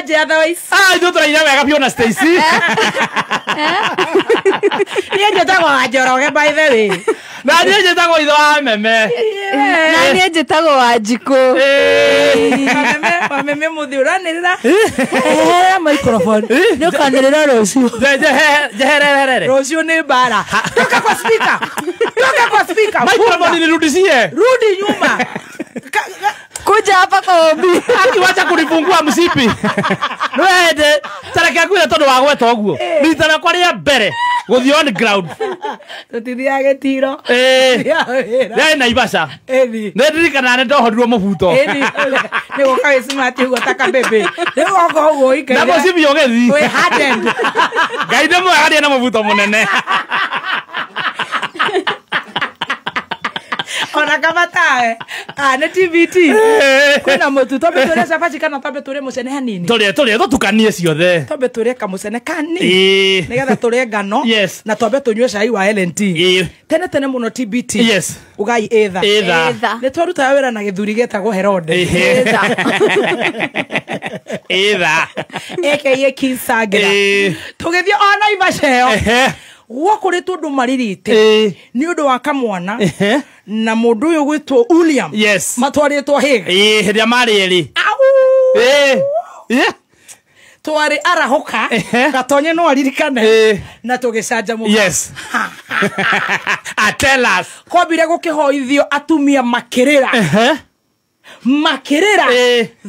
aje otherwise ndio turaina wega Fiona Stacy niĩ njĩtagwo Wanjoroge by the way na niĩ njĩtagwo ithe wa meme na niĩ njĩtagwo Wanjikũ meme mũthi ũranĩrĩra microphone nĩ ũkanĩrĩra rũciũ jeherere rũciũ nĩ mbara toka kwa speaker microphone nirudishie rudi nyuma kuja hapa Kombi akiwacha kunifungua msipi nwende tareke kwira tondu wa gweta uguo nitana kwa ria mbere guthi on ground tutithiage tiro ya Naivasha ndirikana ne ndohorirwo mubuto nĩ gũka smart uguo taka bebe nĩ gũka uguo ike na mũcibi ũgĩthi we hardened ngai nĩ mwega na mubuto munene ona kama tawe nĩ TVT kwĩna mũtu tombe tũrĩa cabaci kana tombe tũrĩa mũcene hanini tũrĩa tũtukanie ciothe tombe tũrĩa kamũcene kanini nĩgetha tũrĩa ngano na tombe tũnyue cai wa LNT tene mũno TBT ugai etha nĩ twarutaga wĩra na gĩthuri getagwo Herode etha aka Kinsagira tũgĩthiĩ o Naivasha ĩyo gwakũrĩ tũndũ maririte nĩ ũndũ wa kamwana na mũndũ ũyũ gwĩtwo William matwarĩtwo hĩga hĩndĩ marĩ erĩ twarĩ arahoka gatonye no aririkane na tũgĩcanjamũka tell us kwambire gũkĩhoithio atumia makĩrĩra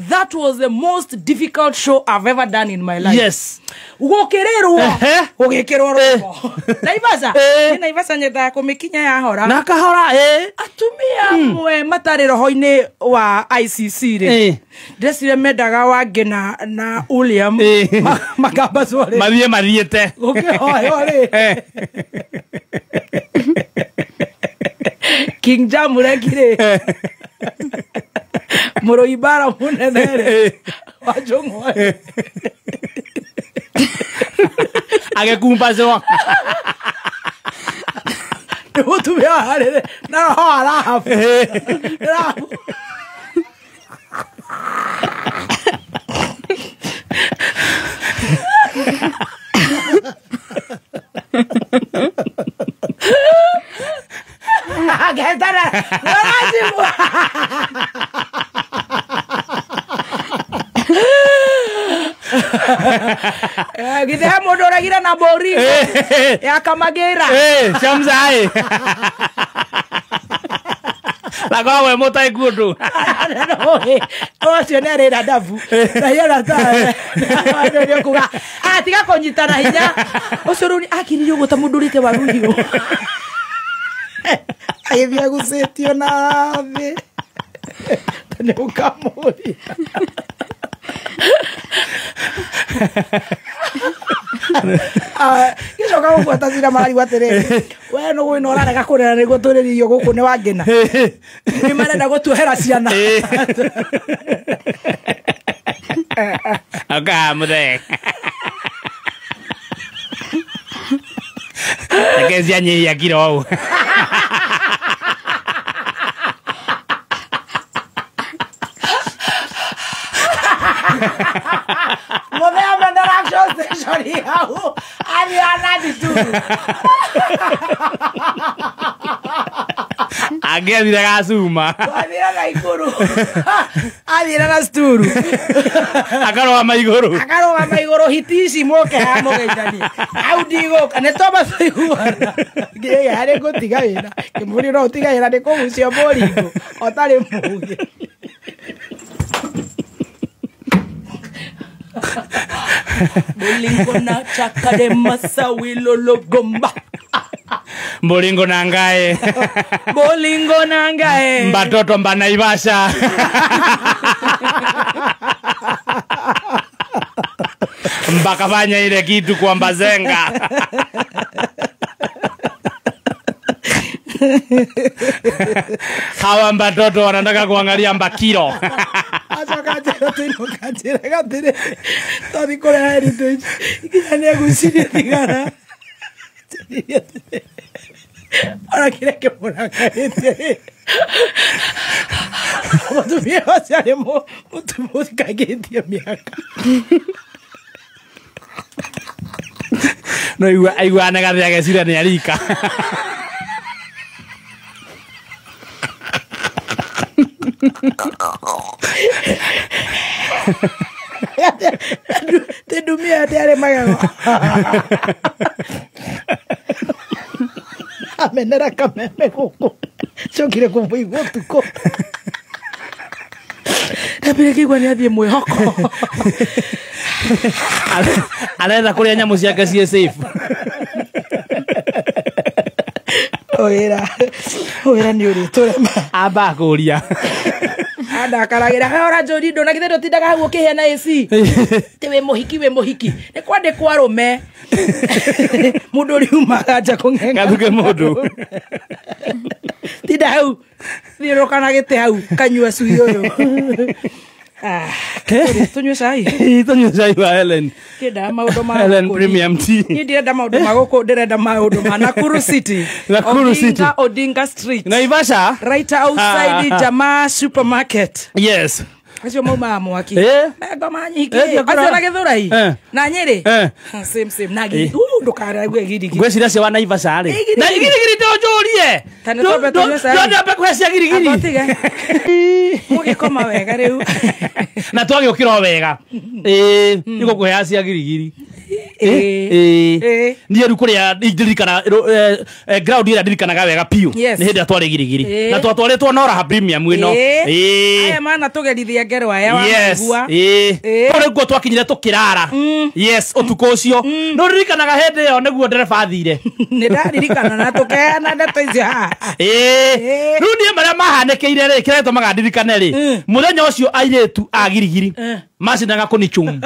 that was the most difficult show I've ever done in my life gũkĩrĩrwo gũgĩkĩrwo robo Naivasha nyendaga kũmĩkinya yahora na kahora atumia mwe matarĩ roho-inĩ wa ICC rĩ ndecire mendaga Wangena na William makambacwo rĩ mathiĩte gũkĩhoywo rĩ King Jamureki rĩ Mũrũibara mũnene rĩ wajong'oe agekumbacwo nĩ mũtumia harĩ na roho arahabu agetara rarajibu githe mũndũ ũragira na mbũri ya Kamagira Shamzai laga we motai gudu ũcio nĩ arĩra ndabu na yera ta nĩ kuga tiga kũnyitana hinya ũcio rĩu akiririo gũta mũndũ ũrĩte waruhiũ agĩthiĩ gũcĩtio na thĩ nĩ ũkamũria gicoka gũbuata cira marariu atĩrĩrĩ we nĩ gwĩna ũrarega kũrera nĩguo tũrĩrio gũkũ nĩ Wangena nĩ marenda gũtuohera ciana akamũthe Akecia nyihia kiro au Movea mandar action station hau ali anadi tu agethire gacuma athira na iguru athira na sturu akarogama iguru hiti ici moke ha mũgeithani au ndigoka nĩ toma tũiguana ngĩga harĩ gũtiga wĩra kĩmũri no ũtiga wĩra nĩ kũgucia mũringo ũtarĩ mũge Bolingo na chakade masawilo logomba Bolingo na ngae Mbatoto mba Naivasha Mbakafanya ile kitu kwa Mbazenga hawa Mbatoto wanataka kuangalia Mbakiro Asakajero tino kajira gatire todi kore heritage ikijania gusiria tigara Ahora quiere que por acá Mutumia ũcio arĩ mũthikagĩtie mĩaka. No aiguanaga rĩrĩa agecira nĩ arika. Tindumia ati arĩ magego. Amenera kameme gũkũ. Cokire kũmũigua ũtukũ. Ndambire kĩigua nĩ athiĩ mwĩhoko. Arenda kũrĩa nyamũ ciake ciĩ safe. Wĩra nĩ ũrĩtũrema. Amba kũria. Ndakaragĩra ora Njũri ndũnagithe ndũtindaga hau ũkĩheana AC. Ti wĩ mũhiki. Nĩ kwandĩkwo arũme. Mũndũ ũriumaga nja kũng'eng'a. Gathuke mũndũ. Tinda hau. Thiũrũrũka na gĩtĩ hau kanyua cui ũyũ. Tunyue cai. Tunyue cai wa Helen. Kĩndaga maũndũ ma Helen Premium Tea. Niĩ ndirenda maũndũ ma gũkũ, ndĩrenda maũndũ ma Nakuru City. Nakuru City. Odinga Street. Naivasha. Right outside Jamaa Supermarket. Yes. Acio mauma mwaki. Ngoma nyingĩ. Acio na Gĩthũrai. Na Nyĩrĩ. Same. Na ndũkarague girigiri. Ngwĩciria cia wa Naivasha rĩ. Na girigiri ndũnjũrie. Tane tobe tunyue cai. Ndambe kũhecia girigiri. Mũgĩkoma wega rĩu. Na twagĩũkĩra wega. Nĩgũkũhea cia girigiri. Niĩ rĩu kũrĩa ndirikana ground ĩrĩa ndirikanaga wega piũ. Nĩ hĩndĩ twarĩ girigiri. Na twatwarĩtwo na Oraha Premium ĩno. Aya mana tũgerithia ngero aya wa maigua. Kũrĩ kuo twakinyire tũkĩrara. Yes, ũtukũ ũcio. No ndirikanaga hĩndĩ ĩyo nĩguo ndereba athire. Nĩ ndaririkana na tũkeana ndeto icio haha. Rĩu niĩ marĩa mahanĩkĩire rĩ kĩrĩa gĩtũmaga ndirikane rĩ. Mũthenya ũcio airĩtu a girigiri macinaga kũni chum.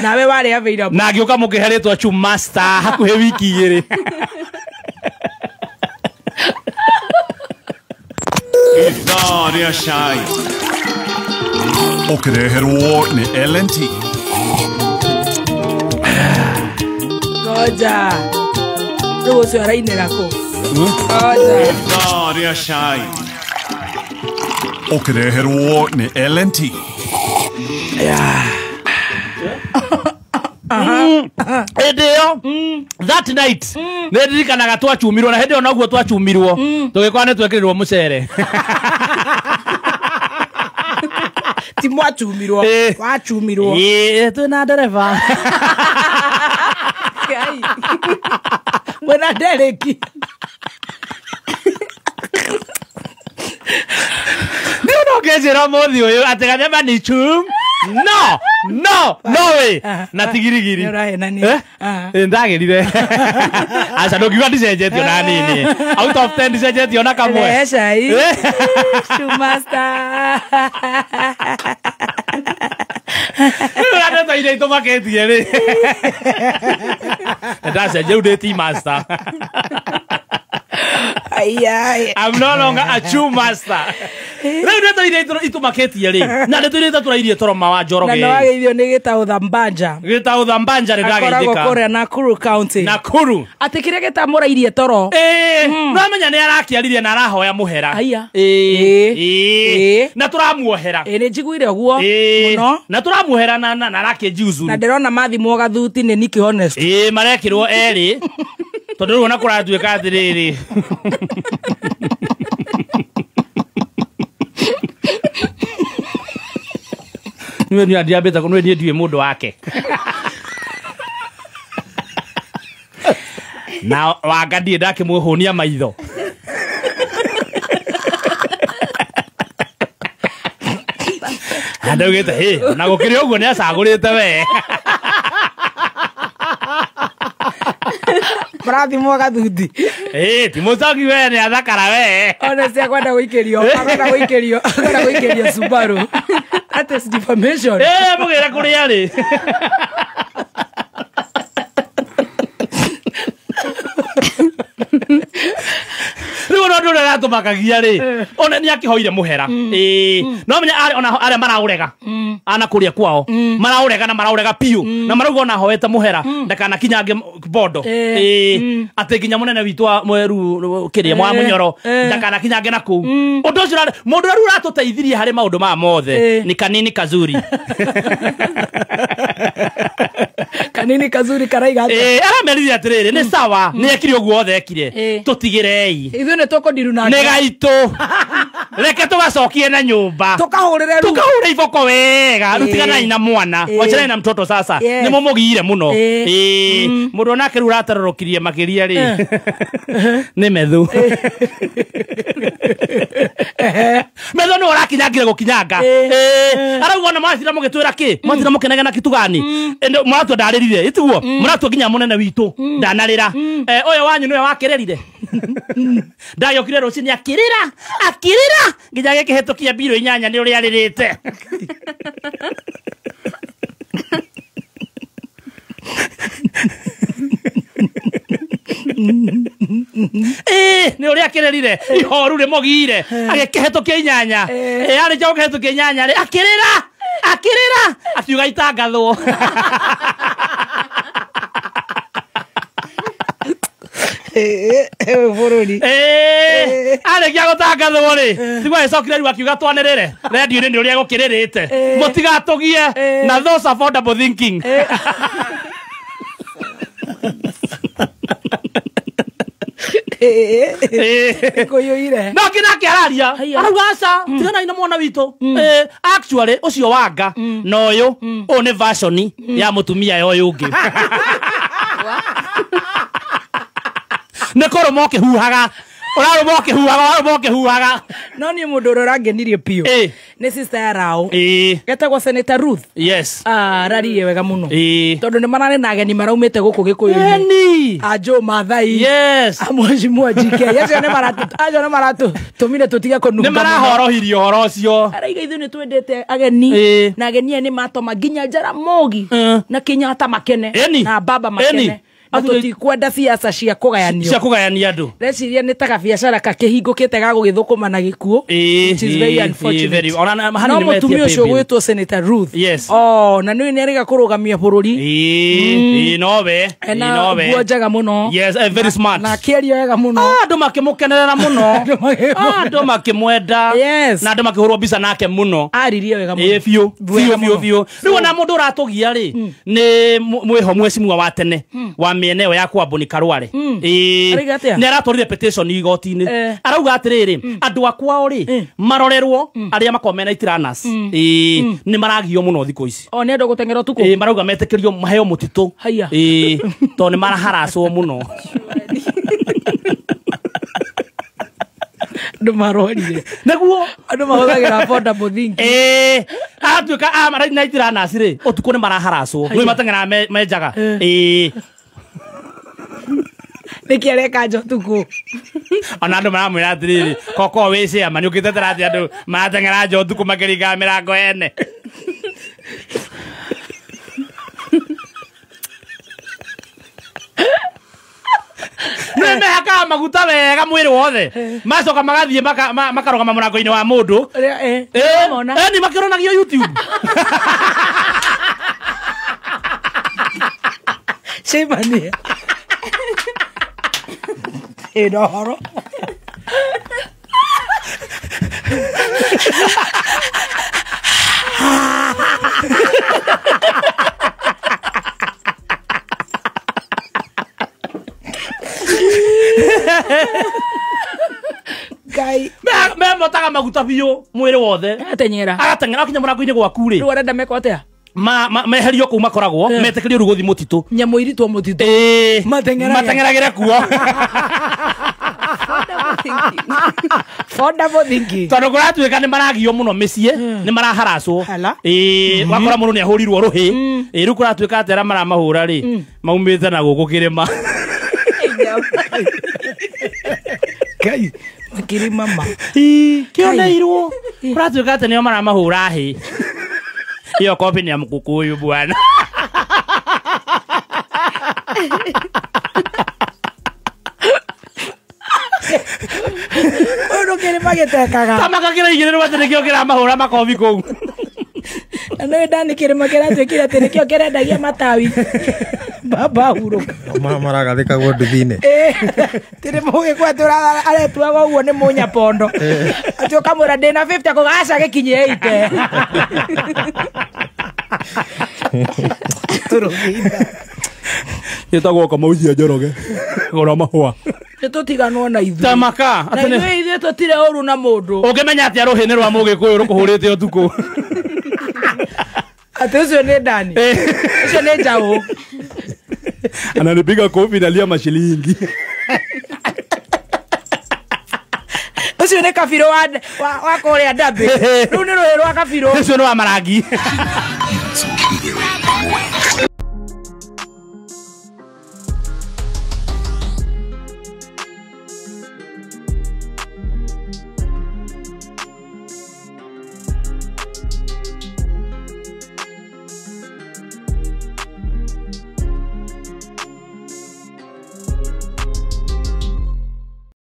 Nawe warĩ available. Na ngĩũka mũkĩhe rĩtwa Chum Master hakuhĩ wiki igĩrĩ. Ithaa rĩa cai ũkĩreherwo nĩ L&T. Goja. Rĩu ũcio arainĩra kũ? Goja. Ithaa rĩa cai ũkĩreherwo nĩ L&T. Hĩndĩ ĩyo that night nĩ ndirikanaga twachumirwo na hĩndĩ ĩyo noguo twachumirwo tũgĩkorwo nĩ twekĩrĩrwo mũcere. Ti mwachumirwo, wachumirwo. Twĩna ndereba. Mwĩna ndereki. Nĩ ũnokĩnjĩra mũthĩ ũyũ atĩ ganyama nĩ chum. No way. Na tigirigiri. Ndagĩrire. Aca ndũngiuga ndicenjetio na nini. Out of 10 ndicenjetio na kamwe. Cai. Chum Master. Rĩu ndeto iria itũmakĩtie rĩ. Ndacenjia rĩu ndĩ Tea Master. I'm no longer a Chum Master. Rĩu ndeto iria itũmakĩtie rĩ. Na ndeto iria tũrairie Toroma wa Njoroge. Na nĩwageithio nĩ Gĩtaũtha Mbanja. Gĩtaũtha Mbanja nĩ ndageithĩka. Akoragwo kũrĩa Nakuru County. Nakuru. Atĩ kĩrĩa gĩtamũrairie toro. Namenya nĩ arakĩaririe na arahoya mũhera. Na tũramuohera. Nĩ njiguire ũguo mũno. Na tũramuohera na arakĩnjiuzu. Na ndĩrona mathimwo gathuti nĩ Nicky Honest. Marekĩrwo erĩ. Tondũ rĩu ona kũratuĩka atĩrĩrĩ. Niwe nĩ andiambĩte kũ niwe niĩ ndiũĩ mũndũ wake. Na wanga ndiĩ ndakĩmũhũnia maitho. Ndaugĩte na gũkĩrĩ ũguo nĩ acagũrĩte we. Marathimwo gathuti. Ti mũcoki we nĩ athakara we. Ona cia kwenda gũikĩrio Subaru. That is defamation. Mũgĩra kũrĩa rĩ. Rĩu ona ũndũ ũrĩa ũratũmakagia rĩ. Ona nĩ akĩhoire mũhera. No menya ona arĩa maraũrega. ana kuria kwao maraurega na maraurega piu na marauga na hoete muhera ndakana kinyange bondo ate kinya munene witu wa mweru kiria mwa munyoro ndakana kinyange na ku undu ucio mundu ru ratuteithirie hari maundu ma mothe ni kanini kazuri kanini kazuri karaiga aramerithia atiriri ni sawa ni ekire uguo othe ekire tutigirei ithu ni tukundiru na ni gaitu reke tugacokie na nyumba tukahurire iboko wega rutigana ina mwana wachana na mtoto sasa ni mumugire muno mundu nake ru ratarorokirie makiria ri ni methu methu no rakinyangire gukinyanga arauga na macira mugitwira ki macira mukenega na kitu gani mwatu ndarerire ituo muratu nginya munene witu ndanarira uyo wanyu niwe wakirerire ndayokire rucini akirira nginya gikihitukia biro inyanya ni uri aririte ni uri akirerire ihoru rimogire agikihitukia inyanya ari jo gikihitukia inyanya ri akirira akiuga itangathwo bururi arekia gutangathwo ri tigwa icokire riu akiuga twanirire radio ni uri gukiririte mutigatugie na those affordable thinking kuyuire no kinake araria arauga aca tigana ina mwana witu actually ucio wanga no uyu ni version ya mutumia yoyu ungi nekoro moke huhaga moke huhaga no ni mundu rorangenirie pio ni sister ya rao getagwo Senator Ruth yes rarie wega muno tondu ni marane na ageni maraumite guku gikuyu-ini ajo mathai yes amwaji mwajike yacio ni maratu tumire tutige kununga ni marahorohirie horo ucio araiga ithu ni twendete ageni na ageni ni matoma nginya Jaramogi na Kenyatta makene na baba makene atikwenda siasa cia kugayania andu reciria ni taga biacara kakihingukite ga gugithukuma na gikuo which is very unfortunate no mutumia ucio gwitwo Senator Ruth na ni ariga kurugamia bururi nowe guojaga muno yes very smart na kiario wega muno andu makimukenerera muno andu makimwenda na andu makihurwo mbica nake muno aririe wega muno biu riu na mundu uratugia ri ni mwiho mwecimwa wa tene wa mieneo ya kwambuni Karware ni aratorire petition igoti-ini arauga atiriri andu akwao ri marorerwo aria makomena itiranas ni maragio muno thiko ici ni andu gutengera tuko marauga metekerio maheo mutitu to ni maraharacwo muno ndumarorire neguo andu mahuthagira affordable thinking atuika na itiranas ri utuko ni maraharacwo ni matengera mejaga niki areka njotuku ona andu maramwira atiriri koko wici ama ni ukitetera ati andu maratengera njotuku makiriga mirango ene mehaka maguta wega mwiri wothe macoka magathie makarogama murango-ini wa mundu ni makironagio YouTube cemania horo Kai me motaga maguta biu mwiri wothe agatengera kinya murango-ini gwaku ri riu arenda meko atia meherio kuu makoragwo metekerio ruguthi mutitu nyamu iritwo mutitu matengeragire kuo affordable thinking tondu kuratuika ni maragio muno micii ni maraharacwo wakora mundu ni ahurirwo ruhi riu kuratuika atera maramahura ri maumite na guku kirima kai kirima ma kioneirwo kuratuika ati nio maramahura hi iyo kopi ni ya Mkukuyu bwana Ono kere magitekaga. Tamaka kira igire rwate nikio kira mahura makobi kou. Nĩ Dani kĩrĩma kĩratwĩkire atĩ nĩkĩo kĩrendagia matawi. Baba huruka. Maragathĩkagwo nduthi-inĩ. Tĩrĩ mũgĩkwa tũra aretuaga ũguo nĩ mũnyapondo. Atĩ ũkamwĩra ndĩna 50 kũgaca gĩkinyie 80. Tũrũgĩitha. Yetagwo Kamau Njoroge. Gora mahũa. Nĩtũtiganwo na ithuĩ. Tamaka. Na ithuĩ tũtirĩ ũru na mũndũ. Ũngĩmenya atĩa rũhĩ nĩ rwa Mũgĩkũyũ rũkũhũrĩte ũtukũ. Atĩ ũcio nĩ Dani. Ũcio nĩ Njaũ. Ananipiga kofi na lia mashilingi. Ucio nĩ Kabirũ wa kũrĩa Ndambĩ. Rĩu nĩ rũhĩ rwa Kabirũ. Ucio nĩ wa Marangi.